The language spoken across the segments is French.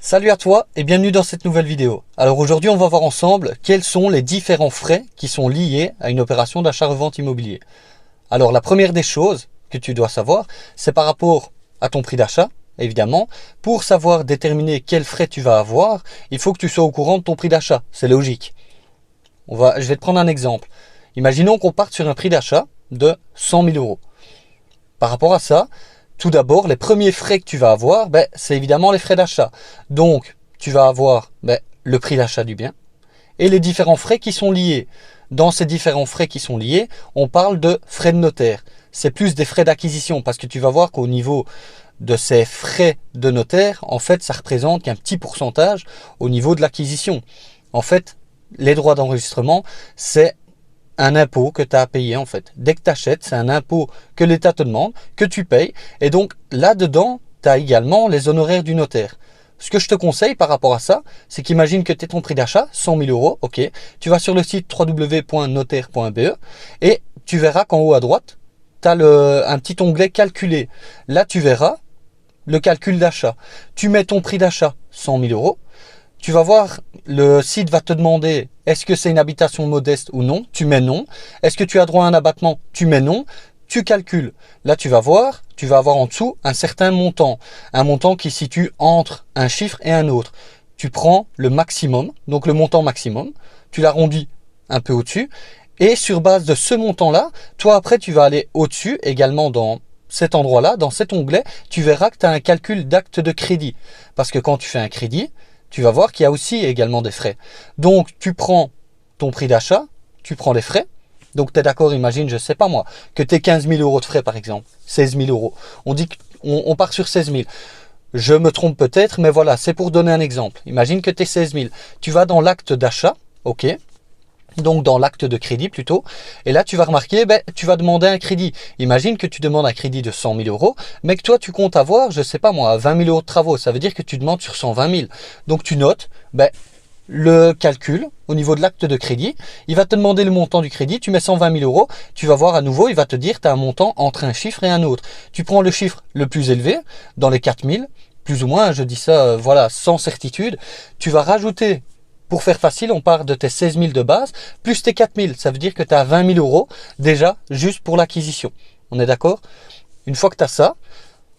Salut à toi et bienvenue dans cette nouvelle vidéo. Alors aujourd'hui on va voir ensemble quels sont les différents frais qui sont liés à une opération d'achat-revente immobilier. Alors la première des choses que tu dois savoir, c'est par rapport à ton prix d'achat, évidemment. Pour savoir déterminer quels frais tu vas avoir, il faut que tu sois au courant de ton prix d'achat, c'est logique. Je vais te prendre un exemple. Imaginons qu'on parte sur un prix d'achat de 100 000 euros. Par rapport à ça, tout d'abord, les premiers frais que tu vas avoir, c'est évidemment les frais d'achat. Donc, tu vas avoir le prix d'achat du bien et les différents frais qui sont liés. Dans ces différents frais qui sont liés, on parle de frais de notaire. C'est plus des frais d'acquisition parce que tu vas voir qu'au niveau de ces frais de notaire, en fait, ça représente qu'un petit pourcentage au niveau de l'acquisition. En fait, les droits d'enregistrement, c'est un impôt que tu as à payer en fait. Dès que tu achètes, c'est un impôt que l'État te demande, que tu payes. Et donc là-dedans, tu as également les honoraires du notaire. Ce que je te conseille par rapport à ça, c'est qu'imagine que tu es ton prix d'achat, 100 000 euros, ok. Tu vas sur le site www.notaire.be et tu verras qu'en haut à droite, tu as un petit onglet calculer. Là, tu verras le calcul d'achat. Tu mets ton prix d'achat, 100 000 euros. Tu vas voir, le site va te demander est-ce que c'est une habitation modeste ou non. Tu mets non. Est-ce que tu as droit à un abattement? Tu mets non. Tu calcules. Là, tu vas avoir en dessous un certain montant. Un montant qui se situe entre un chiffre et un autre. Tu prends le maximum, donc le montant maximum. Tu l'arrondis un peu au-dessus. Et sur base de ce montant-là, toi après, tu vas aller au-dessus également dans cet endroit-là, dans cet onglet. Tu verras que tu as un calcul d'acte de crédit. Parce que quand tu fais un crédit, tu vas voir qu'il y a aussi également des frais. Donc, tu prends ton prix d'achat, tu prends les frais. Donc, tu es d'accord, imagine, je ne sais pas moi, que tu aies 15 000 euros de frais par exemple, 16 000 euros. On dit qu'on part sur 16 000. Je me trompe peut-être, mais voilà, c'est pour donner un exemple. Imagine que tu es 16 000. Tu vas dans l'acte d'achat, ok. Donc dans l'acte de crédit plutôt, et là tu vas remarquer, tu vas demander un crédit. Imagine que tu demandes un crédit de 100 000 euros, mais que toi tu comptes avoir, je sais pas moi, 20 000 euros de travaux. Ça veut dire que tu demandes sur 120 000. Donc tu notes le calcul au niveau de l'acte de crédit. Il va te demander le montant du crédit, tu mets 120 000 euros, tu vas voir à nouveau, il va te dire tu as un montant entre un chiffre et un autre. Tu prends le chiffre le plus élevé, dans les 4 000, plus ou moins, je dis ça voilà, sans certitude. Tu vas rajouter. Pour faire facile, on part de tes 16 000 de base, plus tes 4 000. Ça veut dire que tu as 20 000 euros déjà juste pour l'acquisition. On est d'accord? Une fois que tu as ça,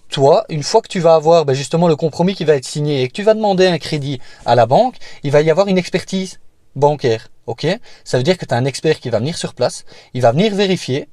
toi, une fois que tu vas avoir justement le compromis qui va être signé et que tu vas demander un crédit à la banque, il va y avoir une expertise bancaire. Ok? Ça veut dire que tu as un expert qui va venir sur place, il va venir vérifier.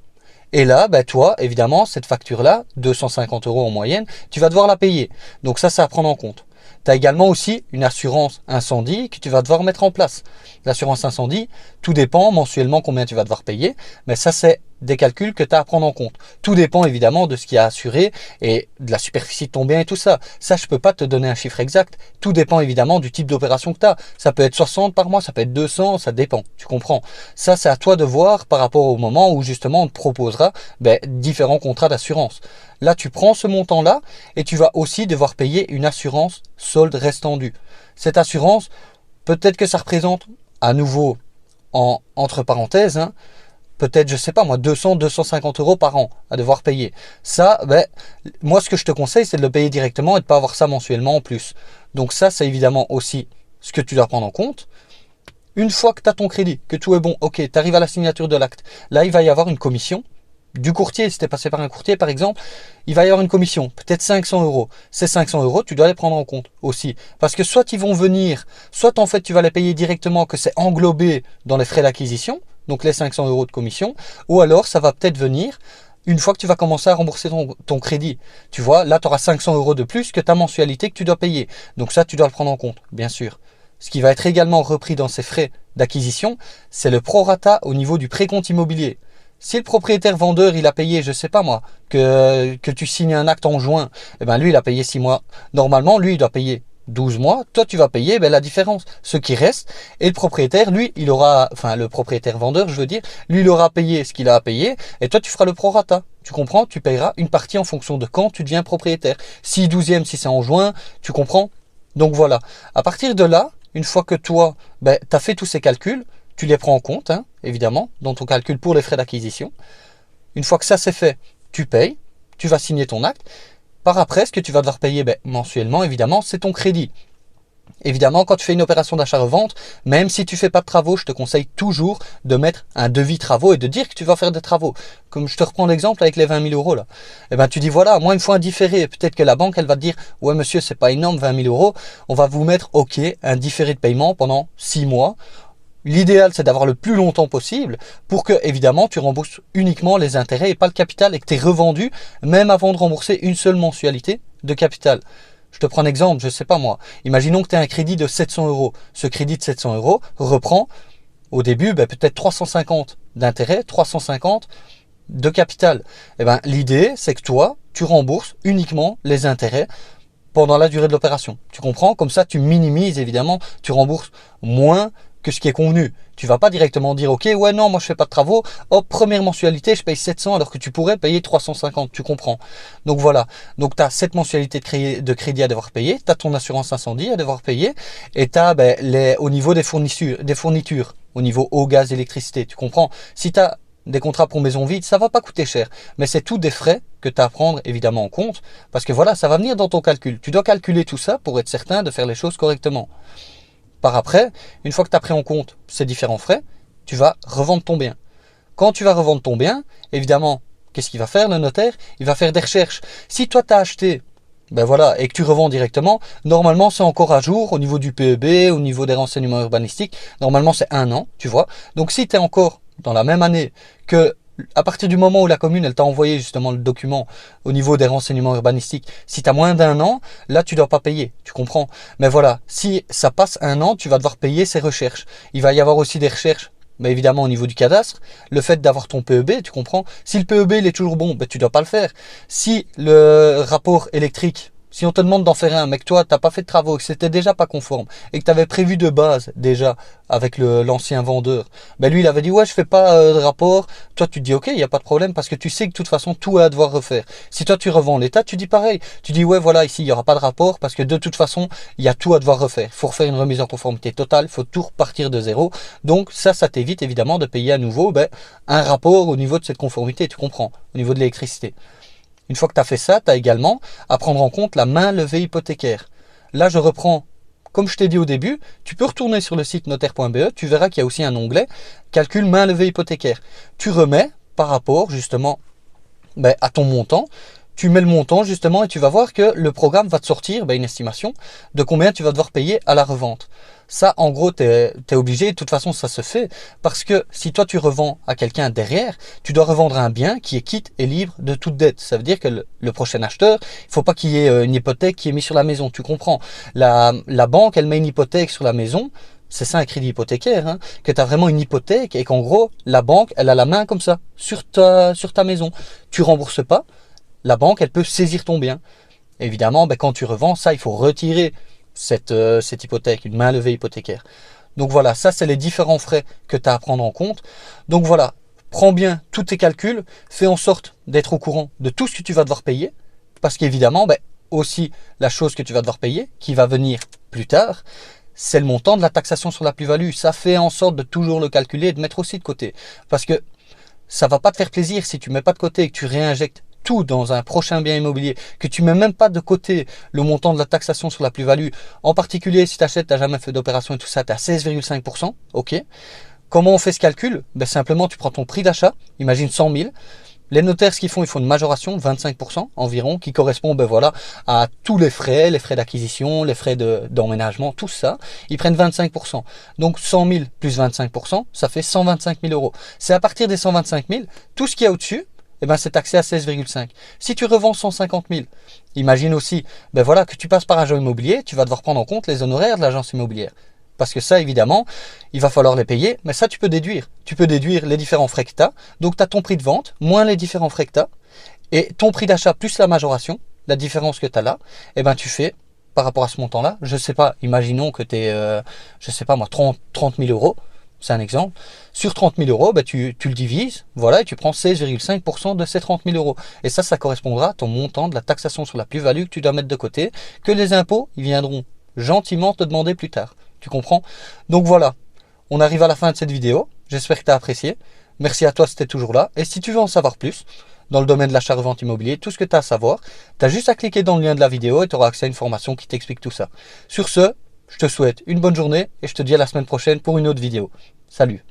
Et là, toi, évidemment, cette facture-là, 250 euros en moyenne, tu vas devoir la payer. Donc ça, c'est à prendre en compte. Tu as également aussi une assurance incendie que tu vas devoir mettre en place. L'assurance incendie, tout dépend mensuellement combien tu vas devoir payer, mais ça c'est des calculs que tu as à prendre en compte. Tout dépend évidemment de ce qui est assuré et de la superficie de ton bien et tout ça. Ça, je peux pas te donner un chiffre exact. Tout dépend évidemment du type d'opération que tu as. Ça peut être 60 par mois, ça peut être 200, ça dépend. Tu comprends? Ça, c'est à toi de voir par rapport au moment où justement on te proposera différents contrats d'assurance. Là, tu prends ce montant-là et tu vas aussi devoir payer une assurance solde restant dû. Cette assurance, peut-être que ça représente à nouveau, entre parenthèses, peut-être, je sais pas moi, 200, 250 euros par an à devoir payer. Ça, moi, ce que je te conseille, c'est de le payer directement et de ne pas avoir ça mensuellement en plus. Donc ça, c'est évidemment aussi ce que tu dois prendre en compte. Une fois que tu as ton crédit, que tout est bon, ok, tu arrives à la signature de l'acte. Là, il va y avoir une commission du courtier. Si tu es passé par un courtier, par exemple, il va y avoir une commission, peut-être 500 euros. Ces 500 euros, tu dois les prendre en compte aussi. Parce que soit ils vont venir, soit en fait, tu vas les payer directement, que c'est englobé dans les frais d'acquisition, donc les 500 euros de commission, ou alors ça va peut-être venir une fois que tu vas commencer à rembourser ton crédit. Tu vois, là, tu auras 500 euros de plus que ta mensualité que tu dois payer. Donc ça, tu dois le prendre en compte, bien sûr. Ce qui va être également repris dans ces frais d'acquisition, c'est le prorata au niveau du précompte immobilier. Si le propriétaire vendeur, il a payé, je sais pas moi, que tu signes un acte en juin, lui, il a payé 6 mois. Normalement, lui, il doit payer 12 mois. Toi, tu vas payer la différence, ce qui reste. Et le propriétaire, lui, il aura, le propriétaire vendeur, je veux dire, lui, il aura payé ce qu'il a à payer. Et toi, tu feras le prorata. Tu comprends? Tu payeras une partie en fonction de quand tu deviens propriétaire. Si 12e, si c'est en juin, tu comprends? Donc voilà. À partir de là, une fois que toi, tu as fait tous ces calculs, tu les prends en compte, évidemment, dans ton calcul pour les frais d'acquisition. Une fois que ça c'est fait, tu payes, tu vas signer ton acte. Par après, ce que tu vas devoir payer mensuellement, évidemment, c'est ton crédit. Évidemment, quand tu fais une opération d'achat-revente, même si tu fais pas de travaux, je te conseille toujours de mettre un devis travaux et de dire que tu vas faire des travaux. Comme je te reprends l'exemple avec les 20 000 euros là. Eh ben, tu dis voilà, moi il me faut un différé. Peut-être que la banque, elle va te dire, ouais monsieur, c'est pas énorme, 20 000 euros. On va vous mettre, ok, un différé de paiement pendant 6 mois. L'idéal, c'est d'avoir le plus longtemps possible pour que, évidemment, tu rembourses uniquement les intérêts et pas le capital et que tu es revendu même avant de rembourser une seule mensualité de capital. Je te prends un exemple, je sais pas moi. Imaginons que tu as un crédit de 700 euros. Ce crédit de 700 euros reprend au début peut-être 350 d'intérêt, 350 de capital. Eh ben, l'idée, c'est que toi, tu rembourses uniquement les intérêts pendant la durée de l'opération. Tu comprends? Comme ça, tu minimises évidemment, tu rembourses moins que ce qui est convenu. Tu vas pas directement dire ok, ouais non, moi je fais pas de travaux, hop, première mensualité, je paye 700 alors que tu pourrais payer 350, tu comprends. Donc voilà, donc tu as cette mensualité de crédit à devoir payer, tu as ton assurance incendie à devoir payer et tu as au niveau des fournitures, au niveau eau, gaz, électricité, tu comprends. Si tu as des contrats pour maison vide, ça va pas coûter cher, mais c'est tout des frais que tu as à prendre évidemment en compte parce que voilà, ça va venir dans ton calcul. Tu dois calculer tout ça pour être certain de faire les choses correctement. Par après, une fois que tu as pris en compte ces différents frais, tu vas revendre ton bien. Quand tu vas revendre ton bien, évidemment, qu'est-ce qu'il va faire le notaire? Il va faire des recherches. Si toi tu as acheté, et que tu revends directement, normalement c'est encore à jour au niveau du PEB, au niveau des renseignements urbanistiques. Normalement c'est 1 an, tu vois. Donc si tu es encore dans la même année que à partir du moment où la commune elle t'a envoyé justement le document au niveau des renseignements urbanistiques, si tu as moins d'1 an, là tu dois pas payer, tu comprends. Mais voilà, si ça passe 1 an, tu vas devoir payer ces recherches. Il va y avoir aussi des recherches, mais évidemment au niveau du cadastre, le fait d'avoir ton PEB, tu comprends. Si le PEB il est toujours bon, tu dois pas le faire. Si le rapport électrique, si on te demande d'en faire un, mais que toi, tu n'as pas fait de travaux, que c'était déjà pas conforme, et que tu avais prévu de base déjà avec l'ancien vendeur, lui, il avait dit, ouais, je fais pas de rapport. Toi, tu te dis, ok, il n'y a pas de problème, parce que tu sais que de toute façon, tout est à devoir refaire. Si toi, tu revends l'état, tu dis pareil. Tu dis, ouais, voilà, ici, il n'y aura pas de rapport, parce que de toute façon, il y a tout à devoir refaire. Il faut refaire une remise en conformité totale, il faut tout repartir de zéro. Donc, ça t'évite évidemment de payer à nouveau un rapport au niveau de cette conformité, tu comprends, au niveau de l'électricité. Une fois que tu as fait ça, tu as également à prendre en compte la main levée hypothécaire. Là, je reprends, comme je t'ai dit au début, tu peux retourner sur le site notaire.be, tu verras qu'il y a aussi un onglet calcul main levée hypothécaire. Tu remets par rapport justement à ton montant, tu mets le montant justement et tu vas voir que le programme va te sortir une estimation de combien tu vas devoir payer à la revente. Ça, en gros, tu es obligé, de toute façon, ça se fait, parce que si toi, tu revends à quelqu'un derrière, tu dois revendre un bien qui est quitte et libre de toute dette. Ça veut dire que le prochain acheteur, il faut pas qu'il y ait une hypothèque qui est mise sur la maison, tu comprends. La banque, elle met une hypothèque sur la maison, c'est ça un crédit hypothécaire, que tu as vraiment une hypothèque et qu'en gros, la banque, elle a la main comme ça, sur ta maison. Tu rembourses pas, la banque, elle peut saisir ton bien. Évidemment, quand tu revends, ça, il faut retirer cette hypothèque, une main levée hypothécaire. Donc voilà, ça c'est les différents frais que tu as à prendre en compte. Donc voilà, prends bien tous tes calculs, fais en sorte d'être au courant de tout ce que tu vas devoir payer, parce qu'évidemment, aussi la chose que tu vas devoir payer, qui va venir plus tard, c'est le montant de la taxation sur la plus-value. Ça fait en sorte de toujours le calculer et de mettre aussi de côté, parce que ça va pas te faire plaisir si tu mets pas de côté et que tu réinjectes tout dans un prochain bien immobilier, que tu mets même pas de côté le montant de la taxation sur la plus-value. En particulier, si tu achètes, tu n'as jamais fait d'opération et tout ça, tu as 16,5%. Ok. Comment on fait ce calcul? Simplement, tu prends ton prix d'achat, imagine 100 000. Les notaires, ce qu'ils font, ils font une majoration de 25% environ, qui correspond à tous les frais d'acquisition, les frais d'emménagement, tout ça. Ils prennent 25%. Donc 100 000 plus 25%, ça fait 125 000 euros. C'est à partir des 125 000, tout ce qu'il y a au-dessus, c'est taxé à 16,5. Si tu revends 150 000, imagine aussi que tu passes par agent immobilier, tu vas devoir prendre en compte les honoraires de l'agence immobilière. Parce que ça, évidemment, il va falloir les payer, mais ça, tu peux déduire. Tu peux déduire les différents frais que tu as. Donc, tu as ton prix de vente, moins les différents frais que tu as, et ton prix d'achat plus la majoration, la différence que tu as là, tu fais, par rapport à ce montant-là, je sais pas, imaginons que tu es, 30 000 euros, c'est un exemple. Sur 30 000 euros, tu le divises, et tu prends 16,5% de ces 30 000 euros. Et ça correspondra à ton montant de la taxation sur la plus-value que tu dois mettre de côté, que les impôts, ils viendront gentiment te demander plus tard. Tu comprends? Donc voilà, on arrive à la fin de cette vidéo. J'espère que tu as apprécié. Merci à toi si tu es toujours là. Et si tu veux en savoir plus, dans le domaine de l'achat-revente immobilier, tout ce que tu as à savoir, tu as juste à cliquer dans le lien de la vidéo et tu auras accès à une formation qui t'explique tout ça. Sur ce, je te souhaite une bonne journée et je te dis à la semaine prochaine pour une autre vidéo. Salut!